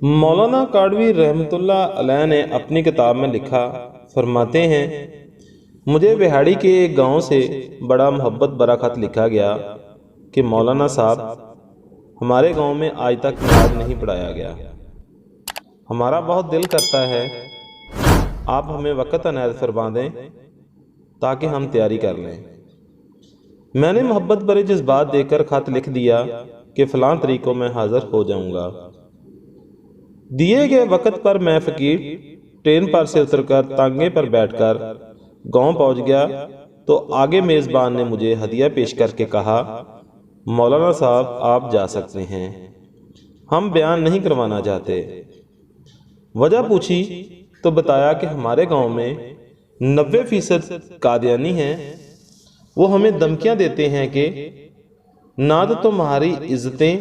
मौलाना काडवी रहमतुल्लाह अलैह ने अपनी किताब में लिखा, फरमाते हैं, मुझे बिहाड़ी के एक गांव से बड़ा मोहब्बत भरा ख़त लिखा गया कि मौलाना साहब हमारे गांव में आज तक नमाज नहीं पढ़ाया गया। हमारा बहुत दिल करता है आप हमें वक़्त अनायत फरमा दें ताकि हम तैयारी कर लें। मैंने मोहब्बत भरे जज्बात देकर ख़त लिख दिया कि फ़लाँ तारीख को मैं हाज़िर हो जाऊँगा। दिए गए वक़्त पर मैं फ़कीर ट्रेन पर से उतरकर तांगे पर बैठकर गांव पहुंच गया तो आगे मेज़बान ने मुझे हदिया पेश करके कहा, मौलाना साहब आप जा सकते हैं, हम बयान नहीं करवाना चाहते। वजह पूछी तो बताया कि हमारे गांव में 90% कादियानी हैं। वो हमें धमकियां देते हैं कि ना तो तुम्हारी इज्जतें,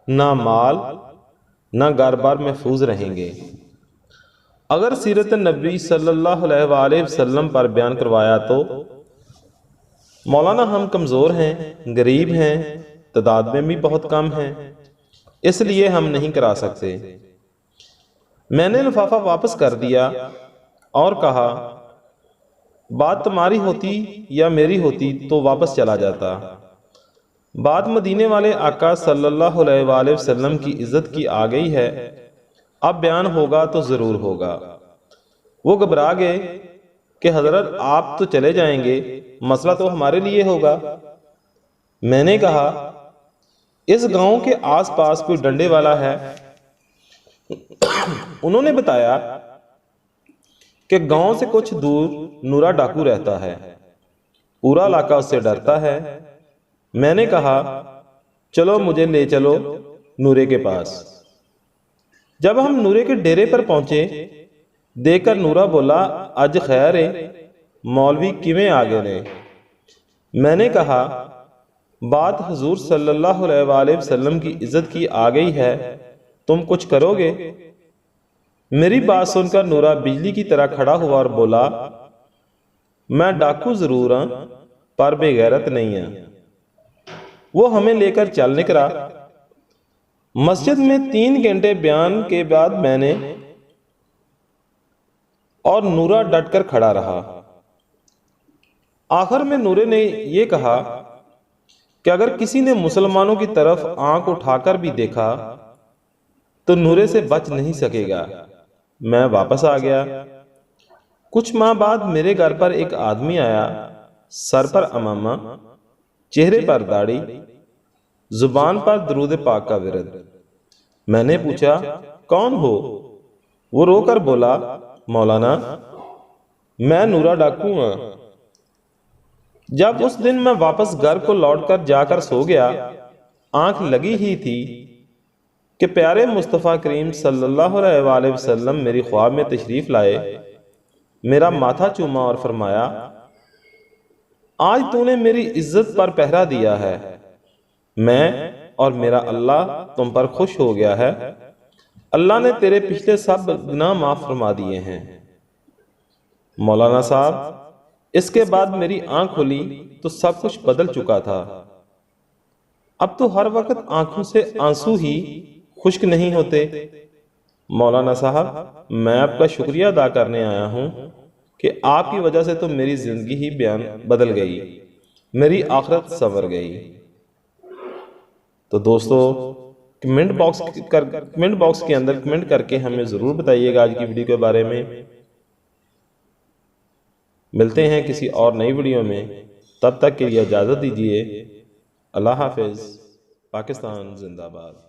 ना माल, ना घर बार महफूज रहेंगे। अगर सीरत नबी सल्लल्लाहु अलैहि वसल्लम पर बयान करवाया तो मौलाना हम कमज़ोर हैं, गरीब हैं, तादाद में भी बहुत कम हैं, इसलिए हम नहीं करा सकते। मैंने लिफाफा वापस कर दिया और कहा, बात तुम्हारी होती या मेरी होती तो वापस चला जाता। बात मदीने वाले आका सल्लल्लाहु अलैहि वसल्लम की इज्जत की आ गई है, अब बयान होगा तो ज़रूर होगा। वो घबरा गए कि हजरत आप तो चले जाएंगे, मसला तो हमारे लिए होगा। मैंने कहा, इस गांव के आसपास कोई डंडे वाला है। उन्होंने बताया कि गांव से कुछ दूर नूरा डाकू रहता है, पूरा इलाका उससे डरता है। मैंने कहा, चलो मुझे ले चलो नूरे के पास। जब हम नूरे के डेरे पर पहुंचे, देखकर नूरा बोला, अज खैर है, मौलवी किवें आ गए ने। मैंने कहा, बात हुजूर सल्लल्लाहु अलैहि वसल्लम की इज्जत की आ गई है, तुम कुछ करोगे? मेरी बात सुनकर नूरा बिजली की तरह खड़ा हुआ और बोला, मैं डाकू जरूर हाँ पर बेगैरत नहीं हाँ। वो हमें लेकर चल निकला। मस्जिद में 3 घंटे बयान के बाद मैंने और नूरा डटकर खड़ा रहा। आखिर में नूरे ने यह कहा कि अगर किसी ने मुसलमानों की तरफ आंख उठाकर भी देखा तो नूरे से बच नहीं सकेगा। मैं वापस आ गया। कुछ माह बाद मेरे घर पर एक आदमी आया, सर पर अमामा, चेहरे पर दाढ़ी, जुबान पर दुरूद पाक का विरद। मैंने पूछा, कौन हो? वो रोकर बोला, मौलाना मैं नूरा डाकू हूं। जब उस दिन मैं वापस घर को लौटकर जाकर सो गया, आंख लगी ही थी कि प्यारे मुस्तफ़ा करीम सल्लल्लाहु अलैहि वसल्लम मेरी ख्वाब में तशरीफ लाए, मेरा माथा चूमा और फरमाया, आज तूने मेरी इज्जत पर पहरा दिया है, मैं और मेरा अल्लाह तुम पर खुश हो गया है। अल्लाह ने तेरे पिछले सब गुनाह माफ फरमा दिए हैं। मौलाना साहब, इसके बाद मेरी आंख खुली तो सब कुछ बदल चुका था। अब तो हर वक्त आंखों से आंसू ही खुश्क नहीं होते। मौलाना साहब, मैं आपका शुक्रिया अदा करने आया हूं कि आपकी वजह से तो मेरी जिंदगी ही बयान बदल गई, मेरी आखिरत संवर गई। तो दोस्तों, कमेंट बॉक्स के अंदर कमेंट करके हमें ज़रूर बताइएगा आज की वीडियो के बारे में। मिलते हैं किसी और नई वीडियो में, तब तक के लिए इजाज़त दीजिए। अल्लाह हाफिज़। पाकिस्तान जिंदाबाद।